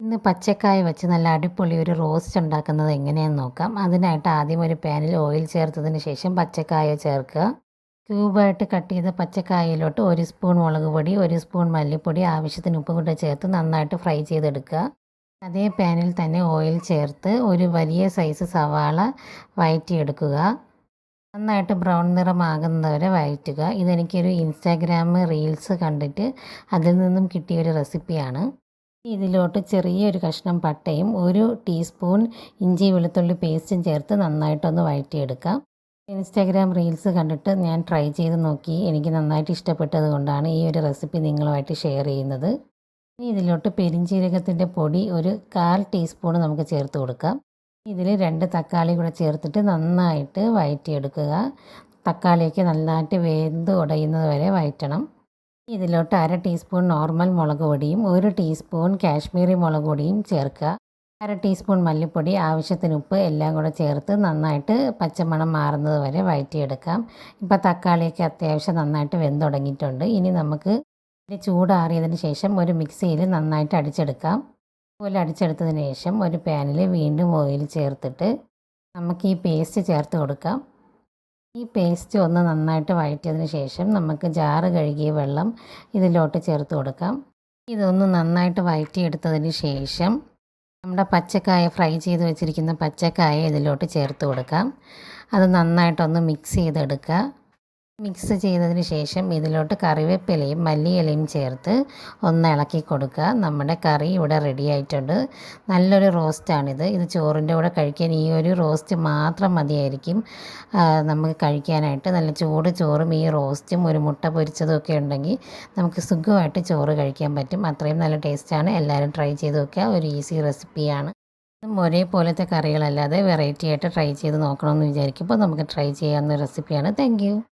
ഇന്ന് പച്ചക്കായ വെച്ച് നല്ല അടിപൊളി ഒരു റോസ്റ്റ് ഉണ്ടാക്കുന്നത് എങ്ങനെയാണെന്ന് നോക്കാം. അതിനായിട്ട് ആദ്യം ഒരു പാനിൽ ഓയിൽ ചേർത്തതിന് ശേഷം പച്ചക്കായ ചേർക്കുക. ക്യൂബായിട്ട് കട്ട് ചെയ്ത പച്ചക്കായയിലോട്ട് 1 സ്പൂൺ മുളക് പൊടി, 1 സ്പൂൺ മല്ലിപ്പൊടി, ആവശ്യത്തിന് ഉപ്പും കൂടെ ചേർത്ത് നന്നായിട്ട് ഫ്രൈ ചെയ്തെടുക്കുക. അതേ പാനിൽ തന്നെ ഓയിൽ ചേർത്ത് ഒരു വലിയ സൈസ് സവാള വഴറ്റിയെടുക്കുക. നന്നായിട്ട് ബ്രൗൺ നിറമാകുന്നതുവരെ വഴറ്റുക. ഇതെനിക്കൊരു ഇൻസ്റ്റാഗ്രാം റീൽസ് കണ്ടിട്ട് അതിൽ നിന്നും കിട്ടിയൊരു റെസിപ്പിയാണ്. ഇതിലോട്ട് ചെറിയൊരു കഷ്ണം പട്ടയും 1 ടീസ്പൂൺ ഇഞ്ചി വെളുത്തുള്ളി പേസ്റ്റും ചേർത്ത് നന്നായിട്ടൊന്ന് വഴറ്റിയെടുക്കാം. ഇൻസ്റ്റാഗ്രാം റീൽസ് കണ്ടിട്ട് ഞാൻ ട്രൈ ചെയ്ത് നോക്കി. എനിക്ക് നന്നായിട്ട് ഇഷ്ടപ്പെട്ടത് കൊണ്ടാണ് ഈ ഒരു റെസിപ്പി നിങ്ങളുമായിട്ട് ഷെയർ ചെയ്യുന്നത്. ഇനി ഇതിലോട്ട് പെരിഞ്ജീരകത്തിൻ്റെ പൊടി ഒരു 1/4 ടീസ്പൂൺ നമുക്ക് ചേർത്ത് കൊടുക്കാം. ഇതിൽ 2 തക്കാളി കൂടെ ചേർത്തിട്ട് നന്നായിട്ട് വഴറ്റിയെടുക്കുക. തക്കാളിയൊക്കെ നന്നായിട്ട് വെന്ത് ഉടയുന്നത് വരെ വഴറ്റണം. ഇതിലോട്ട് 1/2 ടീസ്പൂൺ നോർമൽ മുളക് പൊടിയും 1 ടീസ്പൂൺ കാശ്മീരി മുളക് പൊടിയും ചേർക്കുക. 1/2 ടീസ്പൂൺ മല്ലിപ്പൊടി, ആവശ്യത്തിന് ഉപ്പ് എല്ലാം കൂടെ ചേർത്ത് നന്നായിട്ട് പച്ചമണം മാറുന്നത് വരെ വഴറ്റിയെടുക്കാം. ഇപ്പോൾ തക്കാളിയൊക്കെ അത്യാവശ്യം നന്നായിട്ട് വെന്തുടങ്ങിയിട്ടുണ്ട്. ഇനി നമുക്ക് ഇത് ചൂടാറിയതിന് ശേഷം ഒരു മിക്സിയിൽ നന്നായിട്ട് അടിച്ചെടുക്കാം. അതുപോലെ അടിച്ചെടുത്തതിന് ശേഷം ഒരു പാനിൽ വീണ്ടും ഓയിൽ ചേർത്തിട്ട് നമുക്ക് ഈ പേസ്റ്റ് ചേർത്ത് കൊടുക്കാം. ഈ പേസ്റ്റ് ഒന്ന് നന്നായിട്ട് വഴറ്റിയതിന് ശേഷം നമുക്ക് ജാറ് കഴുകിയ വെള്ളം ഇതിലോട്ട് ചേർത്ത് കൊടുക്കാം. ഇതൊന്ന് നന്നായിട്ട് വഴറ്റിയെടുത്തതിന് ശേഷം നമ്മുടെ പച്ചക്കായ ഫ്രൈ ചെയ്ത് വെച്ചിരിക്കുന്ന പച്ചക്കായ ഇതിലോട്ട് ചേർത്ത് കൊടുക്കാം. അത് നന്നായിട്ടൊന്ന് മിക്സ് ചെയ്തെടുക്കുക. മിക്സ് ചെയ്തതിന് ശേഷം ഇതിലോട്ട് കറിവേപ്പിലയും മല്ലിയിലയും ചേർത്ത് ഒന്ന് ഇളക്കി കൊടുക്കുക. നമ്മുടെ കറി ഇവിടെ റെഡി ആയിട്ടുണ്ട്. നല്ലൊരു റോസ്റ്റാണിത്. ഇത് ചോറിൻ്റെ കൂടെ കഴിക്കാൻ ഈ ഒരു റോസ്റ്റ് മാത്രം മതിയായിരിക്കും നമുക്ക് കഴിക്കാനായിട്ട്. നല്ല ചൂട് ചോറും ഈ റോസ്റ്റും ഒരു മുട്ട പൊരിച്ചതും ഒക്കെ ഉണ്ടെങ്കിൽ നമുക്ക് സുഖമായിട്ട് ചോറ് കഴിക്കാൻ പറ്റും. അത്രയും നല്ല ടേസ്റ്റാണ്. എല്ലാവരും ട്രൈ ചെയ്ത് നോക്കുക. ഒരു ഈസി റെസിപ്പിയാണ്. ഒരേപോലത്തെ കറികളല്ലാതെ വെറൈറ്റി ആയിട്ട് ട്രൈ ചെയ്ത് നോക്കണമെന്ന് വിചാരിക്കുമ്പോൾ നമുക്ക് ട്രൈ ചെയ്യാവുന്ന റെസിപ്പിയാണ്. Thank you.